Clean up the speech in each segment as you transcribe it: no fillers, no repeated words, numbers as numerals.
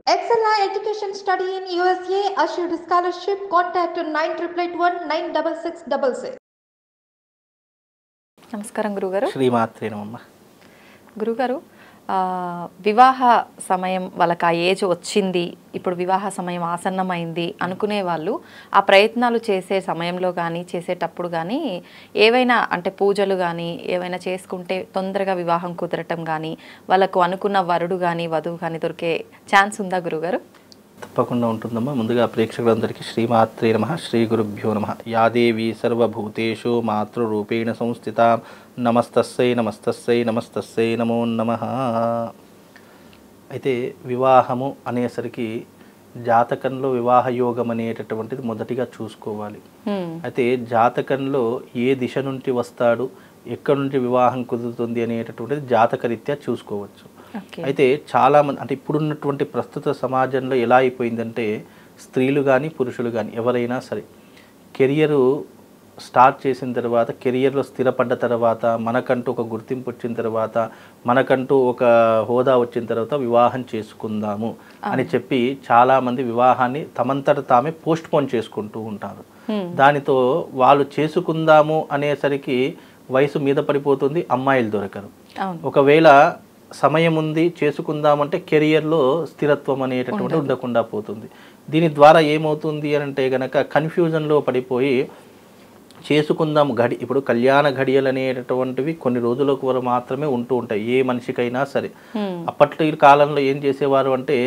Excella Education Study in USA assured scholarship. Contact 9881 96666. నమస్కారం గురుగారు. శ్రీమాత్రే నమః. గురుగారు, వివాహ సమయం వాళ్ళకి ఆ ఏజ్ వచ్చింది, ఇప్పుడు వివాహ సమయం ఆసన్నమైంది అనుకునే వాళ్ళు ఆ ప్రయత్నాలు చేసే సమయంలో కానీ చేసేటప్పుడు కానీ ఏవైనా అంటే పూజలు కానీ ఏవైనా చేసుకుంటే తొందరగా వివాహం కుదరటం కానీ వాళ్ళకు అనుకున్న వరుడు కానీ వధువు కానీ దొరికే ఛాన్స్ ఉందా గురుగారు? తప్పకుండా ఉంటుందమ్మా. ముందుగా ప్రేక్షకులందరికీ శ్రీమాత్రే నమః, శ్రీ గురుభ్యో నమః. యాదేవి సర్వభూతేషు మాతృరూపేణ సంస్థిత నమస్తస్సై నమస్తస్సై నమస్తస్సై నమో నమః. అయితే వివాహము అనేసరికి జాతకంలో వివాహ యోగం అనేటటువంటిది మొదటిగా చూసుకోవాలి. అయితే జాతకంలో ఏ దిశ నుండి వస్తాడు, ఎక్కడి నుండి వివాహం కుదురుతుంది అనేటటువంటిది జాతకరీత్యా చూసుకోవచ్చు. అయితే చాలామంది అంటే ఇప్పుడున్నటువంటి ప్రస్తుత సమాజంలో ఎలా అయిపోయిందంటే స్త్రీలు కానీ పురుషులు కానీ ఎవరైనా సరే కెరియరు స్టార్ట్ చేసిన తర్వాత, కెరియర్లో స్థిరపడ్డ తర్వాత, మనకంటూ ఒక గుర్తింపు వచ్చిన తర్వాత, మనకంటూ ఒక హోదా వచ్చిన తర్వాత వివాహం చేసుకుందాము అని చెప్పి చాలామంది వివాహాన్ని తమంతట తామే పోస్ట్ పోన్ చేసుకుంటూ ఉంటారు. దానితో వాళ్ళు చేసుకుందాము అనేసరికి వయసు మీద పడిపోతుంది, అమ్మాయిలు దొరకరు. ఒకవేళ సమయం ఉంది చేసుకుందామంటే కెరియర్లో స్థిరత్వం అనేటటువంటి ఉండకుండా పోతుంది. దీని ద్వారా ఏమవుతుంది అని అంటే గనక కన్ఫ్యూజన్లో పడిపోయి చేసుకుందాం ఇప్పుడు కళ్యాణ ఘడియలు అనేటటువంటివి కొన్ని రోజులకు వరకు మాత్రమే ఉంటూ ఉంటాయి ఏ మనిషికైనా సరే. అప్పట్లో ఈ కాలంలో ఏం చేసేవారు అంటే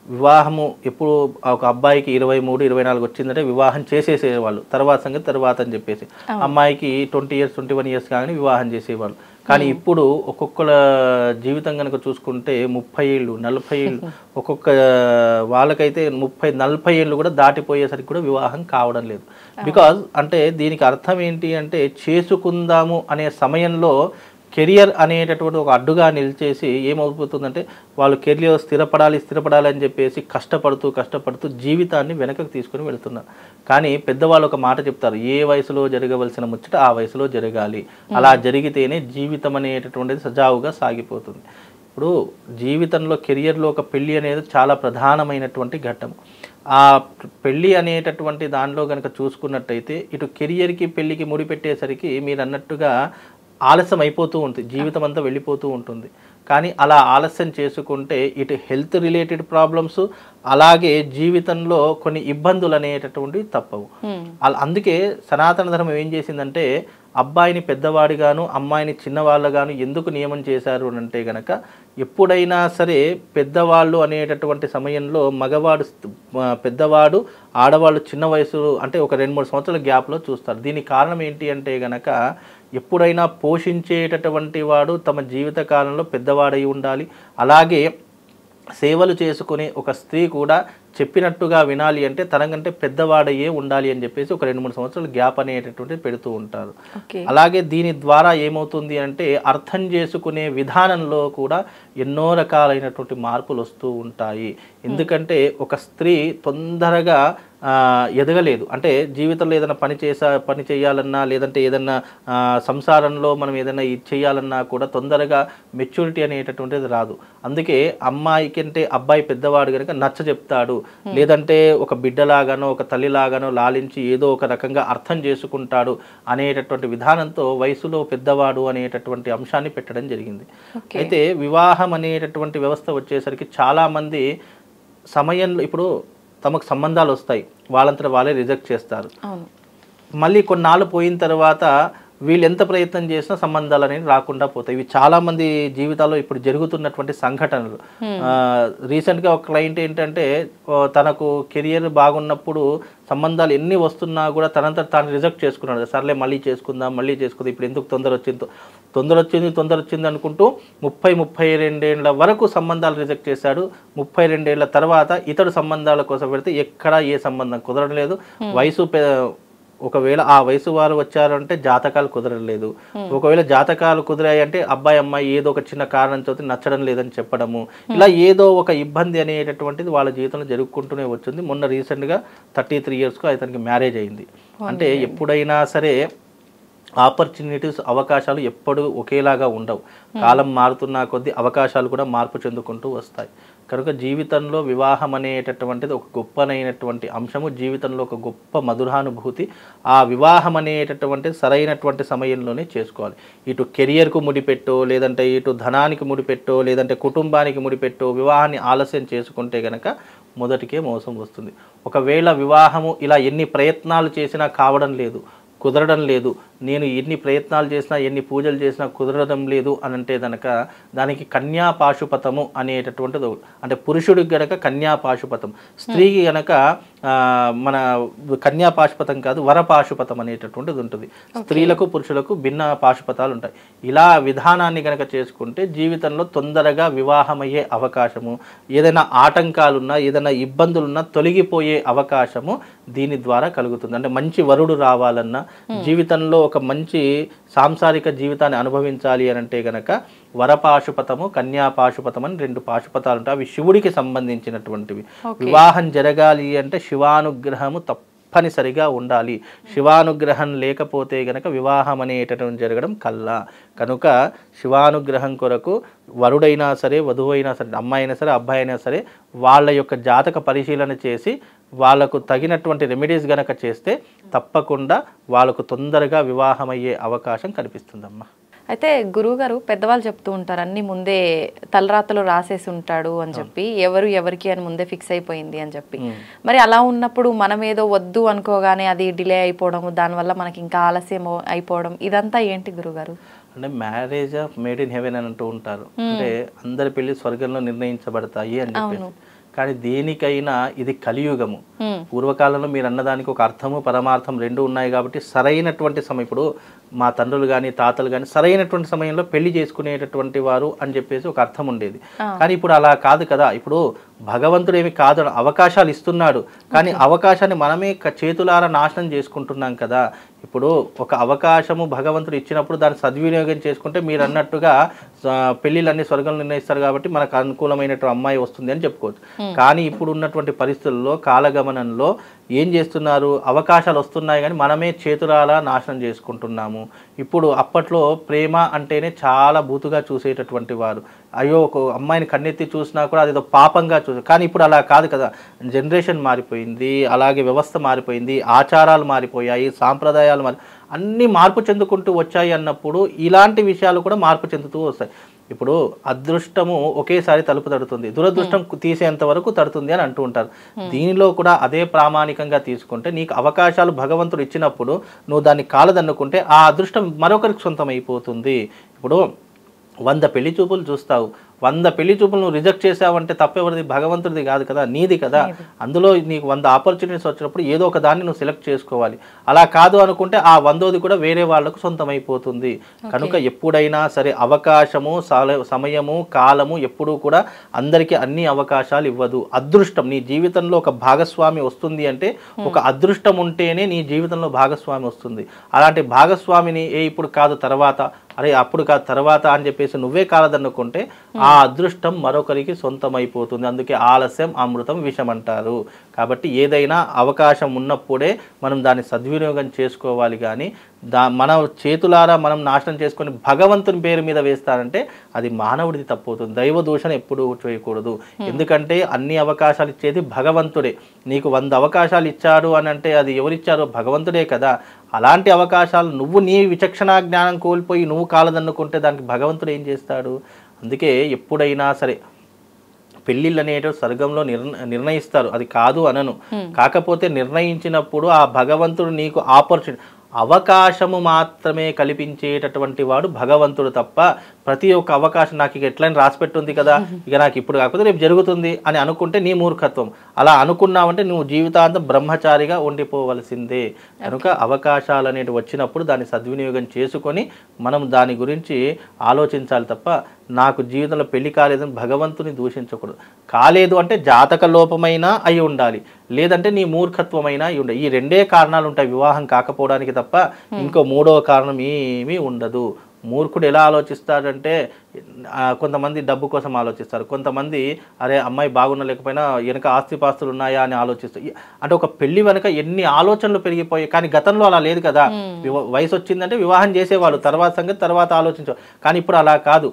వివాహము ఎప్పుడు ఒక అబ్బాయికి 23-24 వచ్చిందంటే వివాహం చేసేసేవాళ్ళు, తర్వాత సంగతి తర్వాత అని చెప్పేసి. అమ్మాయికి 20 years 21 years కానీ వివాహం చేసేవాళ్ళు. కానీ ఇప్పుడు ఒక్కొక్కల జీవితం కనుక చూసుకుంటే 30 ఏళ్ళు 40 ఏళ్ళు, ఒక్కొక్క వాళ్ళకైతే 30-40 ఏళ్ళు కూడా దాటిపోయేసరికి కూడా వివాహం కావడం లేదు. బికాజ్ అంటే దీనికి అర్థం ఏంటి అంటే చేసుకుందాము అనే సమయంలో కెరియర్ అనేటటువంటి ఒక అడ్డుగా నిలిచేసి ఏమవుతుందంటే వాళ్ళు కెరియర్ స్థిరపడాలి అని చెప్పేసి కష్టపడుతూ జీవితాన్ని వెనకకు తీసుకుని వెళుతున్నారు. కానీ పెద్దవాళ్ళు ఒక మాట చెప్తారు, ఏ వయసులో జరగవలసిన ముచ్చట ఆ వయసులో జరగాలి, అలా జరిగితేనే జీవితం అనేటటువంటిది సజావుగా సాగిపోతుంది. ఇప్పుడు జీవితంలో కెరియర్లో ఒక పెళ్ళి అనేది చాలా ప్రధానమైనటువంటి ఘట్టం. ఆ పెళ్ళి అనేటటువంటి దానిలో కనుక చూసుకున్నట్టయితే ఇటు కెరియర్కి పెళ్ళికి ముడిపెట్టేసరికి మీరు అన్నట్టుగా ఆలస్యం అయిపోతూ ఉంటుంది, జీవితం అంతా వెళ్ళిపోతూ ఉంటుంది. కానీ అలా ఆలస్యం చేసుకుంటే ఇటు హెల్త్ రిలేటెడ్ ప్రాబ్లమ్స్, అలాగే జీవితంలో కొన్ని ఇబ్బందులు అనేటటువంటివి తప్పవు. అందుకే సనాతన ధర్మం ఏం చేసిందంటే అబ్బాయిని పెద్దవాడిగాను అమ్మాయిని చిన్నవాళ్ళగాను ఎందుకు నియమం చేశారు అని అంటే గనక ఎప్పుడైనా సరే పెద్దవాళ్ళు అనేటటువంటి సమయంలో మగవాడు పెద్దవాడు, ఆడవాళ్ళు చిన్న వయసు అంటే ఒక 2-3 సంవత్సరాల గ్యాప్లో చూస్తారు. దీనికి కారణం ఏంటి అంటే గనక ఎప్పుడైనా పోషించేటటువంటి వాడు తమ జీవిత కాలంలో పెద్దవాడై ఉండాలి. అలాగే సేవలు చేసుకునే ఒక స్త్రీ కూడా చెప్పినట్టుగా వినాలి అంటే తనకంటే పెద్దవాడయ్యే ఉండాలి అని చెప్పేసి ఒక 2-3 సంవత్సరాలు గ్యాప్ అనేటటువంటిది పెడుతూ ఉంటారు. అలాగే దీని ద్వారా ఏమవుతుంది అంటే అర్థం చేసుకునే విధానంలో కూడా ఎన్నో రకాలైనటువంటి మార్పులు వస్తూ ఉంటాయి. ఎందుకంటే ఒక స్త్రీ తొందరగా ఎదగలేదు అంటే జీవితంలో ఏదైనా పని చేయాలన్నా లేదంటే ఏదన్నా సంసారంలో మనం ఏదైనా చేయాలన్నా కూడా తొందరగా మెచ్యూరిటీ అనేటటువంటిది రాదు. అందుకే అమ్మాయికి అంటే అబ్బాయి పెద్దవాడు కనుక నచ్చ చెప్తాడు, లేదంటే ఒక బిడ్డలాగానో ఒక తల్లిలాగానో లాలించి ఏదో ఒక రకంగా అర్థం చేసుకుంటాడు అనేటటువంటి విధానంతో వయసులో పెద్దవాడు అనేటటువంటి అంశాన్ని పెట్టడం జరిగింది. అయితే వివాహం అనేటటువంటి వ్యవస్థ వచ్చేసరికి చాలామంది సమయంలో ఇప్పుడు తమకు సంబంధాలు వస్తాయి, వాళ్ళంతా వాళ్ళే రిజెక్ట్ చేస్తారు. మళ్ళీ కొన్నాళ్ళు పోయిన తర్వాత వీళ్ళు ఎంత ప్రయత్నం చేసినా సంబంధాలు అనేవి రాకుండా పోతాయి. ఇవి చాలామంది జీవితాల్లో ఇప్పుడు జరుగుతున్నటువంటి సంఘటనలు. రీసెంట్గా ఒక క్లయింట్ ఏంటంటే తనకు కెరియర్ బాగున్నప్పుడు సంబంధాలు ఎన్ని వస్తున్నా కూడా తనంతా తాను రిజెక్ట్ చేసుకున్నాడు. సర్లే మళ్ళీ చేసుకుందాం ఇప్పుడు ఎందుకు తొందర వచ్చింది అనుకుంటూ 30-32 ఏళ్ల వరకు సంబంధాలు రిజెక్ట్ చేశాడు. 32 ఏళ్ల తర్వాత ఇతడు సంబంధాల కోసం పెడితే ఎక్కడా ఏ సంబంధం కుదరలేదు. ఒకవేళ ఆ వయసు వారు వచ్చారంటే జాతకాలు కుదరలేదు. ఒకవేళ జాతకాలు కుదిరాయి అంటే అబ్బాయి అమ్మాయి ఏదో ఒక చిన్న కారణంతో నచ్చడం లేదని చెప్పడము, ఇలా ఏదో ఒక ఇబ్బంది అనేటటువంటిది వాళ్ళ జీవితంలో జరుగుకుంటూనే వచ్చింది. మొన్న రీసెంట్గా 33 yearsకు అతనికి మ్యారేజ్ అయింది. అంటే ఎప్పుడైనా సరే ఆపర్చునిటీస్ అవకాశాలు ఎప్పుడు ఒకేలాగా ఉండవు. కాలం మారుతున్న కొద్దీ అవకాశాలు కూడా మార్పు చెందుకుంటూ వస్తాయి. కనుక జీవితంలో వివాహం అనేటటువంటిది ఒక గొప్పనైనటువంటి అంశము, జీవితంలో ఒక గొప్ప మధురానుభూతి. ఆ వివాహం అనేటటువంటిది సరైనటువంటి సమయంలోనే చేసుకోవాలి. ఇటు కెరియర్కు ముడిపెట్టో, లేదంటే ఇటు ధనానికి ముడిపెట్టో, లేదంటే కుటుంబానికి ముడిపెట్టో వివాహాన్ని ఆలస్యం చేసుకుంటే గనక మొదటికే మోసం వస్తుంది. ఒకవేళ వివాహము ఇలా ఎన్ని ప్రయత్నాలు చేసినా కావడం లేదు, కుదరడం లేదు, నేను ఎన్ని ప్రయత్నాలు చేసినా ఎన్ని పూజలు చేసినా కుదరడం లేదు అని అంటే కనుక దానికి కన్యా పాశుపతము అనేటటువంటిది, అంటే పురుషుడికి గనక కన్యా పాశుపతం, స్త్రీకి గనక మన కన్యా పాశుపతం కాదు వరపాశుపతం అనేటటువంటిది ఉంటుంది. స్త్రీలకు పురుషులకు భిన్న పాశుపతాలు ఉంటాయి. ఇలా విధానాన్ని గనక చేసుకుంటే జీవితంలో తొందరగా వివాహమయ్యే అవకాశము, ఏదైనా ఆటంకాలున్నా ఏదైనా ఇబ్బందులున్నా తొలగిపోయే అవకాశము దీని ద్వారా కలుగుతుంది. అంటే మంచి వరుడు రావాలన్నా, జీవితంలో ఒక మంచి సాంసారిక జీవితాన్ని అనుభవించాలి అని అంటే గనక వరపాశుపతము కన్యా పాశుపతం అని 2 పాశుపతాలు ఉంటాయి. అవి శివుడికి సంబంధించినటువంటివి. వివాహం జరగాలి అంటే శివానుగ్రహము తప్పనిసరిగా ఉండాలి. శివానుగ్రహం లేకపోతే గనక వివాహం అనేటటువంటి జరగడం కల్లా. కనుక శివానుగ్రహం కొరకు వరుడైనా సరే, వధువైనా సరే, అమ్మాయి అయినా సరే, అబ్బాయి అయినా సరే వాళ్ళ యొక్క జాతక పరిశీలన చేసి వాళ్ళకు తగినటువంటి రెమెడీస్ గనక చేస్తే తప్పకుండా వాళ్ళకు తొందరగా వివాహమయ్యే అవకాశం కనిపిస్తుందమ్మా. అయితే గురువుగారు పెద్దవాళ్ళు చెప్తూ ఉంటారు అన్ని ముందే తలరాతలో రాసేసి ఉంటాడు అని చెప్పి, ఎవరికి అని ముందే ఫిక్స్ అయిపోయింది అని చెప్పి. మరి అలా ఉన్నప్పుడు మనం ఏదో వద్దు అనుకోగానే అది డిలే అయిపోవడం, దానివల్ల మనకి ఇంకా ఆలస్యం అయిపోవడం, ఇదంతా ఏంటి గురుగారు? అంటే marriage of made in heaven అని అంటూ ఉంటారు. అంటే అందరి పెళ్లి స్వర్గంలో నిర్ణయించబడతాయి అని చెప్పేసి. కానీ దేనికైనా ఇది కలియుగము. పూర్వకాలంలో మీరు అన్నదానికి ఒక అర్థము పరమార్థం 2 ఉన్నాయి కాబట్టి సరైనటువంటి సమయం, ఇప్పుడు మా తండ్రులు కానీ తాతలు కానీ సరైనటువంటి సమయంలో పెళ్లి చేసుకునేటటువంటి వారు అని చెప్పేసి ఒక అర్థం ఉండేది. కానీ ఇప్పుడు అలా కాదు కదా. ఇప్పుడు భగవంతుడు ఏమి కాదు, అవకాశాలు ఇస్తున్నాడు, కానీ అవకాశాన్ని మనమే చేతులారా నాశనం చేసుకుంటున్నాం కదా. ఇప్పుడు ఒక అవకాశము భగవంతుడు ఇచ్చినప్పుడు దాన్ని సద్వినియోగం చేసుకుంటే మీరు అన్నట్టుగా పెళ్ళిళ్ళన్నీ స్వర్గంలో నిర్ణయిస్తారు కాబట్టి మనకు అనుకూలమైనటువంటి అమ్మాయి వస్తుంది అని చెప్పుకోవచ్చు. కానీ ఇప్పుడు ఉన్నటువంటి పరిస్థితుల్లో కాలగమనంలో ఏం చేస్తున్నారు, అవకాశాలు వస్తున్నాయి కానీ మనమే చేతులారా నాశనం చేసుకుంటున్నాము. ఇప్పుడు అప్పట్లో ప్రేమ అంటేనే చాలా బూతుగా చూసేటటువంటి వారు. అయ్యో ఒక అమ్మాయిని కన్నెత్తి చూసినా కూడా అదేదో పాపంగా చూసారు. కానీ ఇప్పుడు అలా కాదు కదా. జనరేషన్ మారిపోయింది, అలాగే వ్యవస్థ మారిపోయింది, ఆచారాలు మారిపోయాయి, సాంప్రదాయాలు అన్నీ మార్పు చెందుకుంటూ వచ్చాయి అన్నప్పుడు ఇలాంటి విషయాలు కూడా మార్పు చెందుతూ వస్తాయి. ఇప్పుడు అదృష్టము ఒకేసారి తలుపు తడుతుంది, దురదృష్టం తీసేంత వరకు తడుతుంది అని అంటూ ఉంటారు. దీనిలో కూడా అదే ప్రామాణికంగా తీసుకుంటే నీకు అవకాశాలు భగవంతుడు ఇచ్చినప్పుడు నువ్వు దాన్ని కాలదన్నుకుంటే ఆ అదృష్టం మరొకరికి సొంతం అయిపోతుంది. ఇప్పుడు 100 పెళ్లి చూపులు చూస్తావు, 100 పెళ్లి చూపులు నువ్వు రిజెక్ట్ చేసావంటే తప్పెవరిది? భగవంతుడిది కాదు కదా, నీది కదా. అందులో నీకు 100 ఆపర్చునిటీస్ వచ్చినప్పుడు ఏదో ఒక దాన్ని నువ్వు సెలెక్ట్ చేసుకోవాలి. అలా కాదు అనుకుంటే ఆ 100ది కూడా వేరే వాళ్ళకు సొంతమైపోతుంది. కనుక ఎప్పుడైనా సరే అవకాశము, సమయము, కాలము ఎప్పుడూ కూడా అందరికీ అన్ని అవకాశాలు ఇవ్వదు. అదృష్టం నీ జీవితంలో ఒక భాగస్వామి వస్తుంది అంటే ఒక అదృష్టం ఉంటేనే నీ జీవితంలో భాగస్వామి వస్తుంది. అలాంటి భాగస్వామిని ఇప్పుడు కాదు తర్వాత, అరే అప్పుడు కాదు తర్వాత అని చెప్పేసి నువ్వే కాలదన్నుకుంటే ఆ అదృష్టం మరొకరికి సొంతమైపోతుంది. అందుకే ఆలస్యం అమృతం విషం అంటారు. కాబట్టి ఏదైనా అవకాశం ఉన్నప్పుడే మనం దాన్ని సద్వినియోగం చేసుకోవాలి. కానీ మన చేతులారా మనం నాశనం చేసుకొని భగవంతుని పేరు మీద వేస్తారంటే అది మానవుడిది తప్పవుతుంది. దైవ దూషణ ఎప్పుడూ చేయకూడదు. ఎందుకంటే అన్ని అవకాశాలు ఇచ్చేది భగవంతుడే. నీకు 100 అవకాశాలు ఇచ్చాడు అని అంటే అది ఎవరిచ్చారో భగవంతుడే కదా. అలాంటి అవకాశాలు నువ్వు నీ విచక్షణ జ్ఞానం కోల్పోయి నువ్వు కాలదన్నుకుంటే దానికి భగవంతుడు ఏం చేస్తాడు? అందుకే ఎప్పుడైనా సరే పెళ్ళిళ్ళు అనేటివి స్వర్గంలో నిర్ణయిస్తారు, అది కాదు అనను. కాకపోతే నిర్ణయించినప్పుడు ఆ భగవంతుడు నీకు అవకాశము మాత్రమే కల్పించేటటువంటి వాడు భగవంతుడు తప్ప ప్రతి ఒక్క అవకాశం నాకు ఇక ఎట్లని రాసిపెట్టుంది కదా, ఇక నాకు ఇప్పుడు కాకపోతే రేపు జరుగుతుంది అని అనుకుంటే నీ మూర్ఖత్వం. అలా అనుకున్నావంటే నువ్వు జీవితాంతం బ్రహ్మచారిగా ఉండిపోవలసిందే. కనుక అవకాశాలు అనేవి వచ్చినప్పుడు దాన్ని సద్వినియోగం చేసుకొని మనం దాని గురించి ఆలోచించాలి తప్ప నాకు జీవితంలో పెళ్లి కాలేదని భగవంతుని దూషించకూడదు. కాలేదు అంటే జాతక లోపమైనా అయి ఉండాలి, లేదంటే నీ మూర్ఖత్వమైనా అయి ఉండాలి. ఈ 2 కారణాలు ఉంటాయి వివాహం కాకపోవడానికి తప్ప ఇంకో 3వ కారణం ఏమీ ఉండదు. మూర్ఖుడు ఎలా ఆలోచిస్తాడంటే కొంతమంది డబ్బు కోసం ఆలోచిస్తారు, కొంతమంది అరే అమ్మాయి బాగున్నా లేకపోయినా వెనక ఆస్తిపాస్తులు ఉన్నాయా అని ఆలోచిస్తారు. అంటే ఒక పెళ్లి వెనక ఎన్ని ఆలోచనలు పెరిగిపోయాయి. కానీ గతంలో అలా లేదు కదా. వయసు వచ్చిందంటే వివాహం చేసేవాళ్ళు, తర్వాత సంగతి తర్వాత ఆలోచించారు. కానీ ఇప్పుడు అలా కాదు.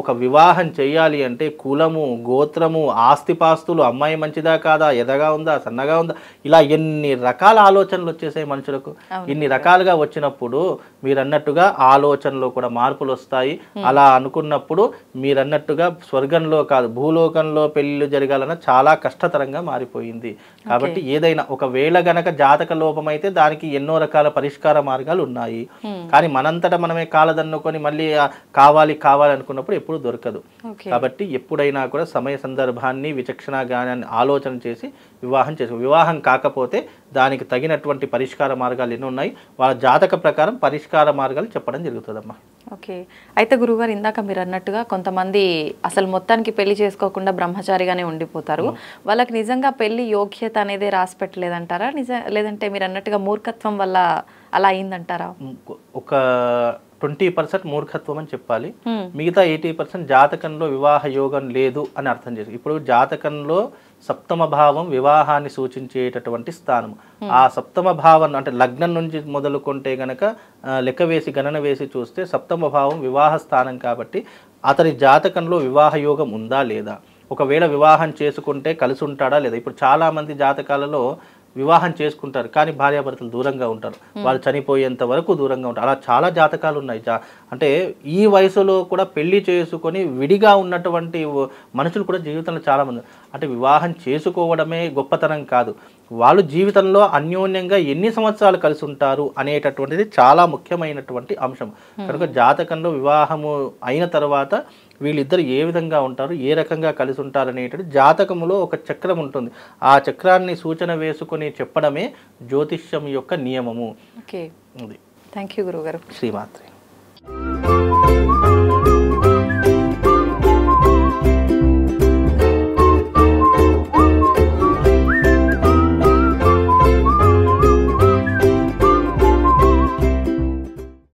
ఒక వివాహం చేయాలి అంటే కులము, గోత్రము, ఆస్తిపాస్తులు, అమ్మాయి మంచిదా కాదా, ఎదగా ఉందా, సన్నగా ఉందా, ఇలా ఎన్ని రకాల ఆలోచనలు వచ్చేసాయి మనుషులకు. ఇన్ని రకాలుగా వచ్చినప్పుడు మీరన్నట్టుగా ఆలోచనలో కూడా మార్పులు వస్తాయి. అలా అనుకున్నప్పుడు మీరన్నట్టుగా స్వర్గంలో కాదు భూలోకంలో పెళ్లిళ్ళు జరగాలన్న చాలా కష్టతరంగా మారిపోయింది. కాబట్టి ఏదైనా ఒకవేళ గనక జాతక లోపం అయితే దానికి ఎన్నో రకాల పరిష్కార మార్గాలు ఉన్నాయి. కానీ మనంతటా మనమే కాలదన్నుకొని మళ్ళీ కావాలి కావాలి అనుకున్నప్పుడు ఎప్పుడు దొరకదు. కాబట్టి ఎప్పుడైనా కూడా సమయ సందర్భాన్ని విచక్షణ జ్ఞానాన్ని ఆలోచన చేసి వివాహం చేసుకో. వివాహం కాకపోతే దానికి తగినటువంటి పరిష్కార మార్గాలు ఎన్ని ఉన్నాయి, వాళ్ళ జాతక ప్రకారం పరిష్కార మార్గాలు చెప్పడం జరుగుతుందమ్మా. ఓకే. అయితే గురుగారు ఇందాక మీరు అన్నట్టుగా కొంతమంది అసలు మొత్తానికి పెళ్లి చేసుకోకుండా బ్రహ్మచారిగానే ఉండిపోతారు. వాళ్ళకి నిజంగా పెళ్లి యోగ్యత అనేది రాసి పెట్టలేదంటారా, లేదంటే మీరు అన్నట్టుగా మూర్ఖత్వం వల్ల అలా అయిందంటారా? ఒక 20% మూర్ఖత్వం అని చెప్పాలి. మిగతా 80% జాతకంలో వివాహ యోగం లేదు అని అర్థం చేసి. ఇప్పుడు జాతకంలో సప్తమ భావం వివాహాన్ని సూచించేటటువంటి స్థానం. ఆ సప్తమ భావం అంటే లగ్నం నుంచి మొదలుకుంటే గనక లెక్క వేసి గణన వేసి చూస్తే సప్తమ భావం వివాహ స్థానం. కాబట్టి అతని జాతకంలో వివాహ యోగం ఉందా లేదా, ఒకవేళ వివాహం చేసుకుంటే కలిసి ఉంటాడా లేదా. ఇప్పుడు చాలామంది జాతకాలలో వివాహం చేసుకుంటారు కానీ భార్యాభర్తలు దూరంగా ఉంటారు, వాళ్ళు చనిపోయేంత వరకు దూరంగా ఉంటారు. అలా చాలా జాతకాలు ఉన్నాయి. అంటే ఈ వయసులో కూడా పెళ్లి చేసుకొని విడిగా ఉన్నటువంటి మనుషులు కూడా జీవితంలో చాలామంది. అంటే వివాహం చేసుకోవడమే గొప్పతనం కాదు, వాళ్ళు జీవితంలో అన్యోన్యంగా ఎన్ని సంవత్సరాలు కలిసి ఉంటారు అనేటటువంటిది చాలా ముఖ్యమైనటువంటి అంశం. కనుక జాతకంలో వివాహము అయిన తర్వాత వీళ్ళిద్దరు ఏ విధంగా ఉంటారు, ఏ రకంగా కలిసి ఉంటారు అనేటువంటి జాతకములో ఒక చక్రం ఉంటుంది. ఆ చక్రాన్ని సూచన వేసుకొని చెప్పడమే జ్యోతిష్యం యొక్క నియమము. ఓకే, థ్యాంక్ యూ గురుగారు. శ్రీమాత్రి.